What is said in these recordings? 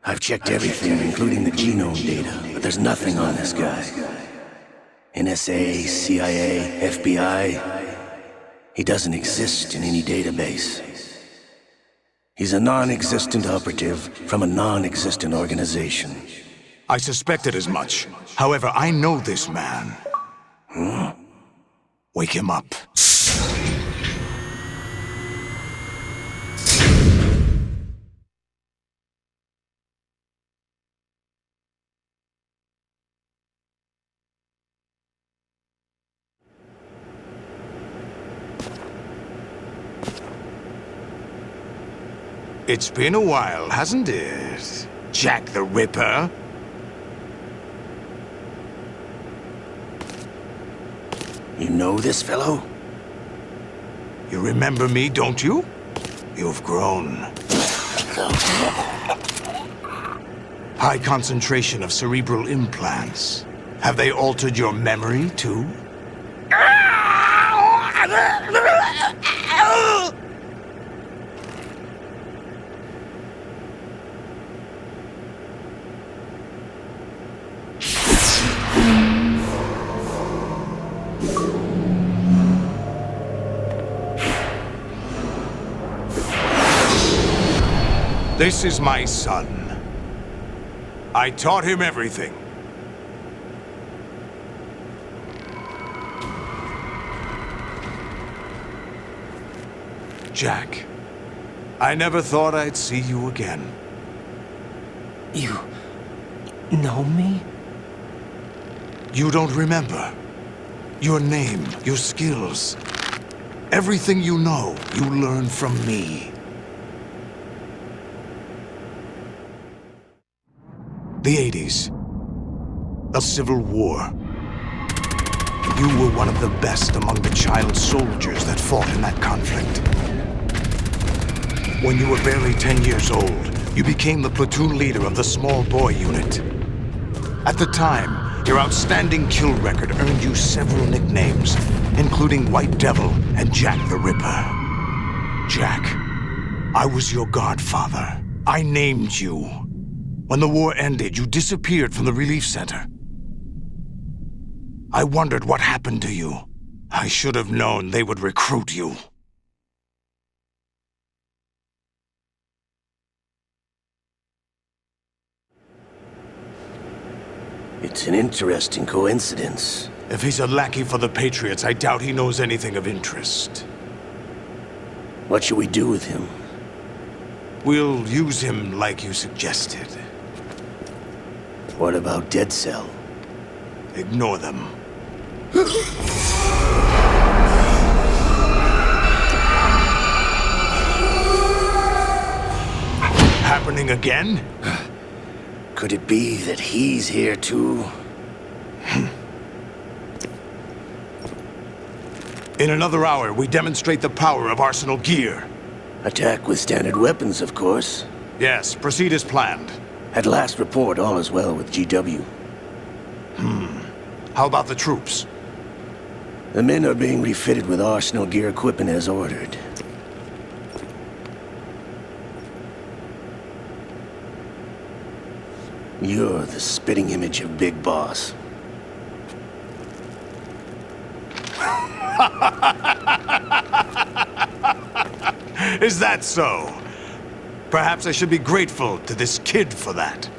I've checked everything, including the genome data, but there's nothing on this guy. NSA, CIA, FBI. He doesn't exist in any database. He's a non-existent operative from a non-existent organization. I suspected as much. However, I know this man. Wake him up. It's been a while, hasn't it? Jack the Ripper? You know this fellow? You remember me, don't you? You've grown. High concentration of cerebral implants. Have they altered your memory, too? This is my son. I taught him everything. Jack, I never thought I'd see you again. You know me? You don't remember. Your name, your skills. Everything you know, you learned from me. The 80s. A civil war. You were one of the best among the child soldiers that fought in that conflict. When you were barely 10 years old, you became the platoon leader of the small boy unit. At the time, your outstanding kill record earned you several nicknames, including White Devil and Jack the Ripper. Jack, I was your godfather. I named you. When the war ended, you disappeared from the relief center. I wondered what happened to you. I should have known they would recruit you. It's an interesting coincidence. If he's a lackey for the Patriots, I doubt he knows anything of interest. What should we do with him? We'll use him like you suggested. What about Dead Cell? Ignore them. Happening again? Could it be that he's here too? In another hour, we demonstrate the power of Arsenal gear. Attack with standard weapons, of course. Yes, proceed as planned. At last report, all is well with GW. How about the troops? The men are being refitted with Arsenal gear equipment as ordered. You're the spitting image of Big Boss. Is that so? Perhaps I should be grateful to this kid for that.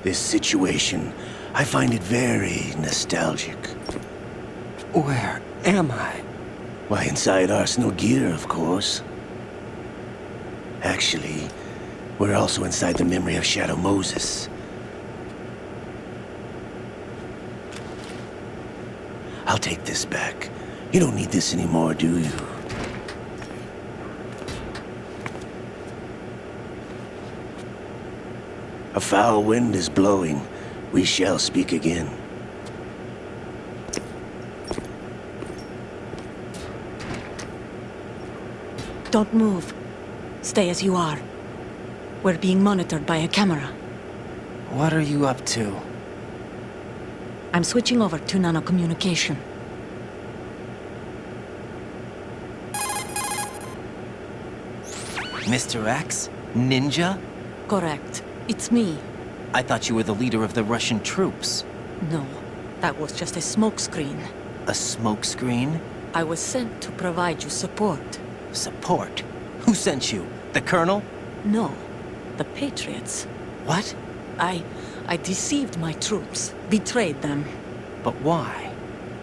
This situation, I find it very nostalgic. Where am I? Why, inside Arsenal gear, of course. Actually, we're also inside the memory of Shadow Moses. I'll take this back. You don't need this anymore, do you? A foul wind is blowing. We shall speak again. Don't move. Stay as you are. We're being monitored by a camera. What are you up to? I'm switching over to nanocommunication. Mr. X? Ninja? Correct. It's me. I thought you were the leader of the Russian troops. No, that was just a smokescreen. A smokescreen? I was sent to provide you support. Support? Who sent you? The Colonel? No, the Patriots. What? I deceived my troops, betrayed them. But why?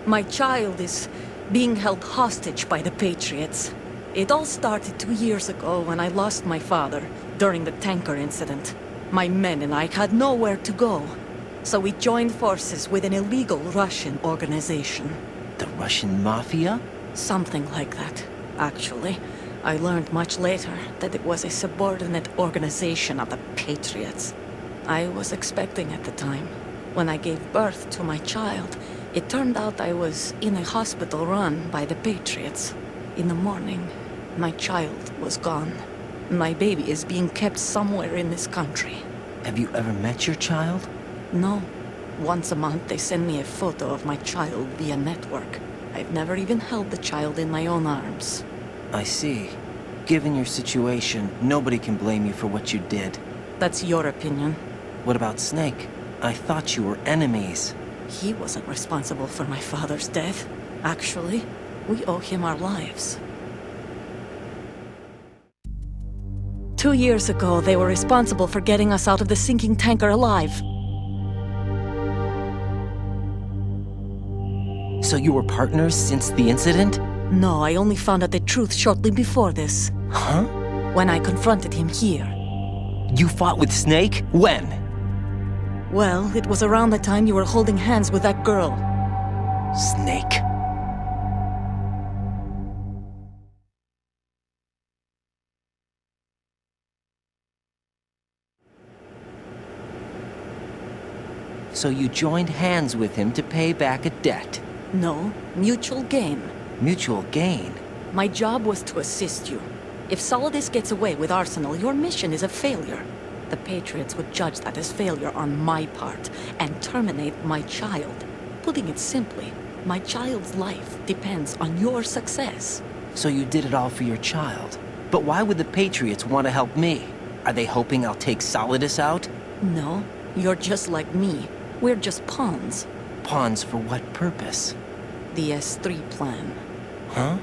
My child is being held hostage by the Patriots. It all started 2 years ago when I lost my father during the tanker incident. My men and I had nowhere to go, so we joined forces with an illegal Russian organization. The Russian Mafia? Something like that, actually. I learned much later that it was a subordinate organization of the Patriots. I was expecting at the time. When I gave birth to my child, it turned out I was in a hospital run by the Patriots. In the morning, my child was gone. My baby is being kept somewhere in this country. Have you ever met your child? No. Once a month they send me a photo of my child via network. I've never even held the child in my own arms. I see. Given your situation, nobody can blame you for what you did. That's your opinion. What about Snake? I thought you were enemies. He wasn't responsible for my father's death. Actually, we owe him our lives. 2 years ago, they were responsible for getting us out of the sinking tanker alive. So you were partners since the incident? No, I only found out the truth shortly before this. Huh? When I confronted him here. You fought with Snake? When? Well, it was around the time you were holding hands with that girl. Snake. So you joined hands with him to pay back a debt? No, mutual gain. Mutual gain? My job was to assist you. If Solidus gets away with Arsenal, your mission is a failure. The Patriots would judge that as failure on my part and terminate my child. Putting it simply, my child's life depends on your success. So you did it all for your child. But why would the Patriots want to help me? Are they hoping I'll take Solidus out? No, you're just like me. We're just pawns. Pawns for what purpose? The S3 plan. Huh?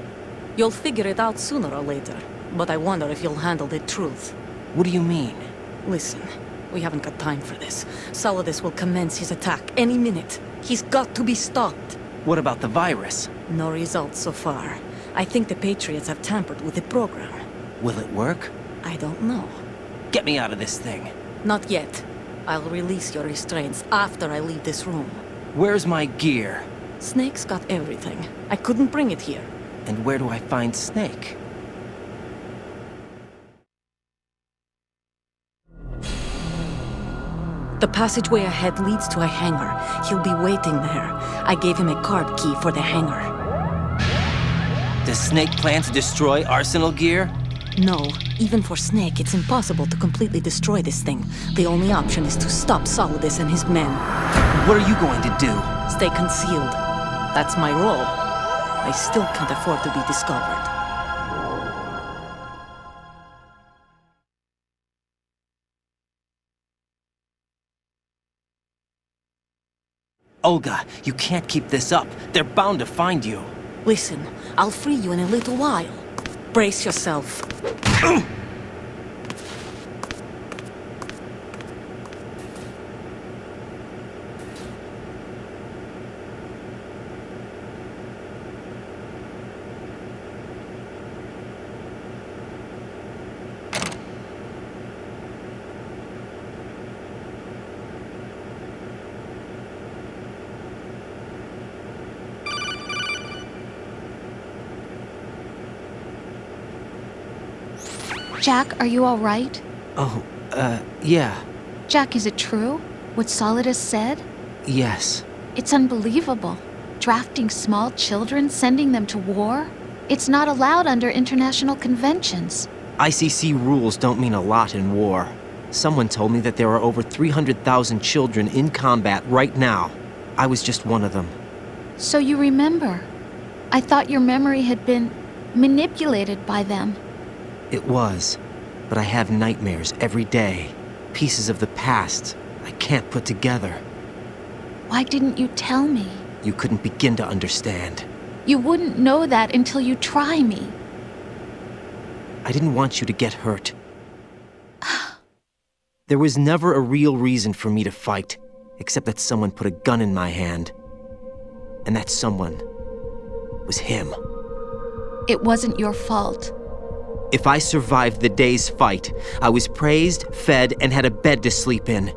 You'll figure it out sooner or later, but I wonder if you'll handle the truth. What do you mean? Listen, we haven't got time for this. Solidus will commence his attack any minute. He's got to be stopped. What about the virus? No results so far. I think the Patriots have tampered with the program. Will it work? I don't know. Get me out of this thing. Not yet. I'll release your restraints after I leave this room. Where's my gear? Snake's got everything. I couldn't bring it here. And where do I find Snake? The passageway ahead leads to a hangar. He'll be waiting there. I gave him a card key for the hangar. Does Snake plan to destroy Arsenal gear? No, even for Snake, it's impossible to completely destroy this thing. The only option is to stop Solidus and his men. What are you going to do? Stay concealed. That's my role. I still can't afford to be discovered. Olga, you can't keep this up. They're bound to find you. Listen, I'll free you in a little while. Brace yourself. Jack, are you all right? Oh, yeah. Jack, is it true? What Solidus said? Yes. It's unbelievable. Drafting small children, sending them to war? It's not allowed under international conventions. ICC rules don't mean a lot in war. Someone told me that there are over 300,000 children in combat right now. I was just one of them. So you remember. I thought your memory had been manipulated by them. It was. But I have nightmares every day. Pieces of the past I can't put together. Why didn't you tell me? You couldn't begin to understand. You wouldn't know that until you try me. I didn't want you to get hurt. There was never a real reason for me to fight, except that someone put a gun in my hand. And that someone was him. It wasn't your fault. If I survived the day's fight, I was praised, fed, and had a bed to sleep in.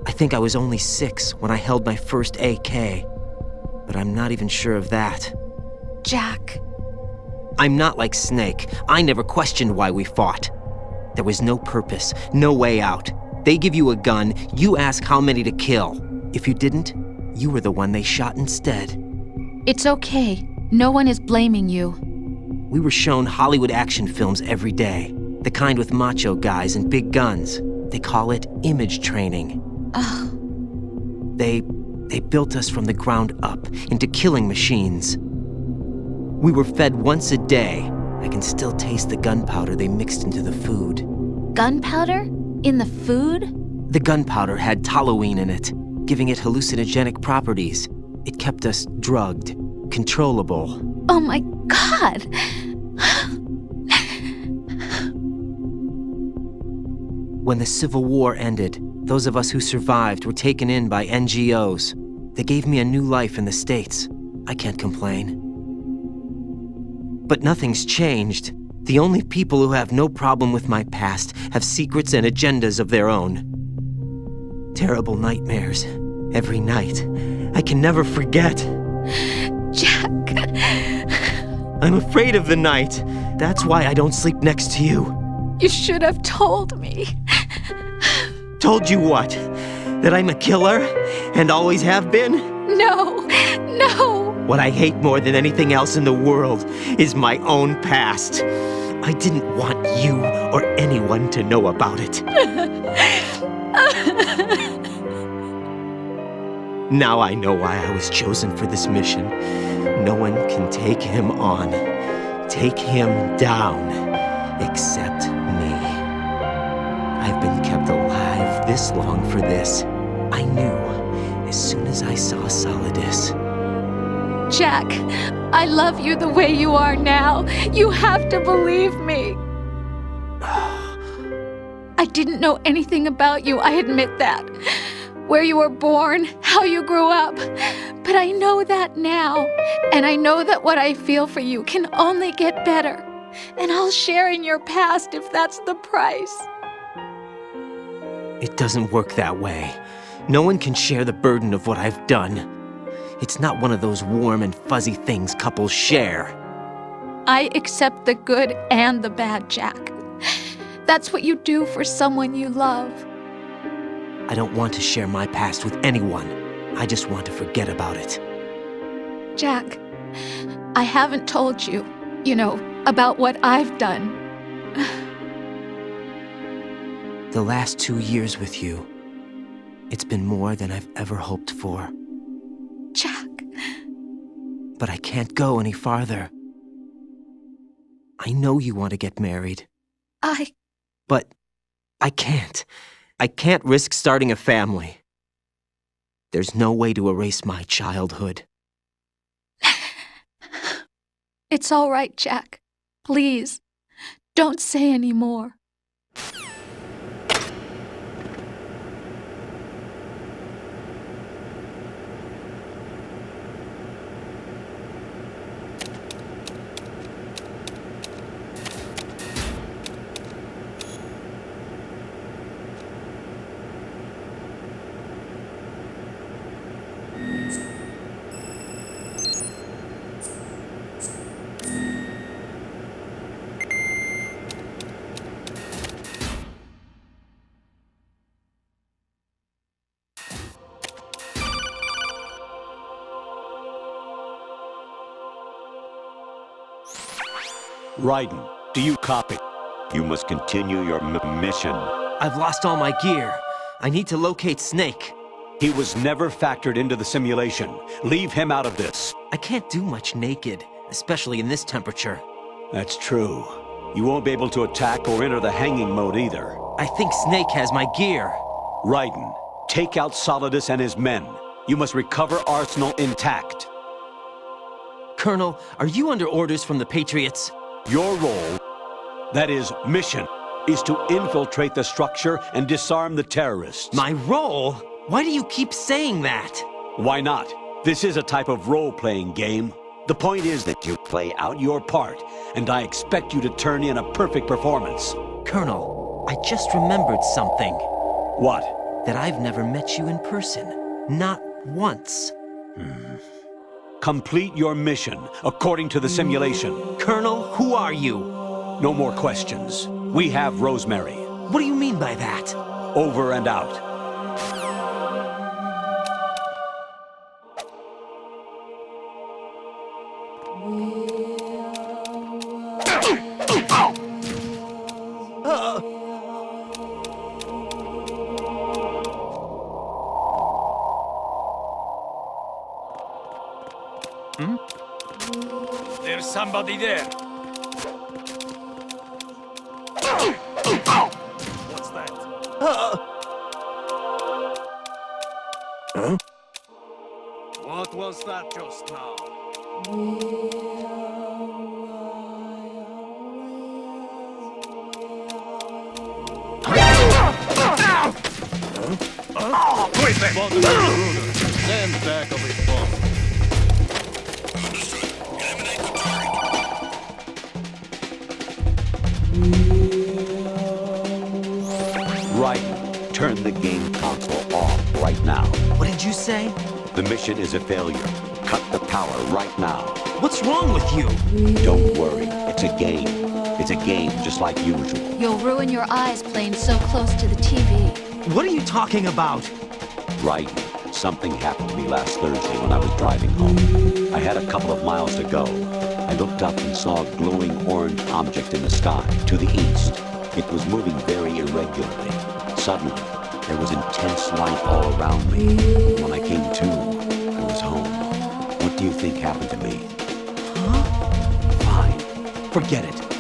I think I was only 6 when I held my first AK. But I'm not even sure of that. Jack. I'm not like Snake. I never questioned why we fought. There was no purpose, no way out. They give you a gun, you ask how many to kill. If you didn't, you were the one they shot instead. It's okay. No one is blaming you. We were shown Hollywood action films every day. The kind with macho guys and big guns. They call it image training. Ugh. They built us from the ground up into killing machines. We were fed once a day. I can still taste the gunpowder they mixed into the food. Gunpowder? In the food? The gunpowder had toluene in it, giving it hallucinogenic properties. It kept us drugged, controllable. Oh my God! When the Civil War ended, those of us who survived were taken in by NGOs. They gave me a new life in the States. I can't complain. But nothing's changed. The only people who have no problem with my past have secrets and agendas of their own. Terrible nightmares. Every night. I can never forget. Jack! I'm afraid of the night. That's why I don't sleep next to you. You should have told me. Told you what? That I'm a killer? And always have been? No! No! What I hate more than anything else in the world is my own past. I didn't want you or anyone to know about it. Now I know why I was chosen for this mission. No one can take him on, take him down, except me. I've been kept alive this long for this. I knew as soon as I saw Solidus. Jack, I love you the way you are now. You have to believe me. I didn't know anything about you, I admit that. Where you were born, how you grew up. But I know that now. And I know that what I feel for you can only get better. And I'll share in your past if that's the price. It doesn't work that way. No one can share the burden of what I've done. It's not one of those warm and fuzzy things couples share. I accept the good and the bad, Jack. That's what you do for someone you love. I don't want to share my past with anyone. I just want to forget about it. Jack, I haven't told you, about what I've done. The last 2 years with you, it's been more than I've ever hoped for. Jack. But I can't go any farther. I know you want to get married. But I can't. I can't risk starting a family. There's no way to erase my childhood. It's all right, Jack. Please, don't say any more. Raiden, do you copy? You must continue your mission. I've lost all my gear. I need to locate Snake. He was never factored into the simulation. Leave him out of this. I can't do much naked, especially in this temperature. That's true. You won't be able to attack or enter the hanging mode either. I think Snake has my gear. Raiden, take out Solidus and his men. You must recover Arsenal intact. Colonel, are you under orders from the Patriots? Your role, that is, mission, is to infiltrate the structure and disarm the terrorists. My role? Why do you keep saying that? Why not? This is a type of role-playing game. The point is that you play out your part, and I expect you to turn in a perfect performance. Colonel, I just remembered something. What? That I've never met you in person. Not once. Complete your mission, according to the simulation. Colonel, who are you? No more questions. We have Rosemary. What do you mean by that? Over and out. There's somebody there. What's that? Huh? What was that just now? Quit them! Stand back of his boss. Raiden, turn the game console off right now. What did you say? The mission is a failure. Cut the power right now. What's wrong with you? Don't worry, it's a game. It's a game just like usual. You'll ruin your eyes playing so close to the TV. What are you talking about? Raiden, something happened to me last Thursday when I was driving home. I had a couple of miles to go. I looked up and saw a glowing orange object in the sky, to the east. It was moving very irregularly. Suddenly, there was intense light all around me. When I came to, I was home. What do you think happened to me? Huh? Fine. Forget it.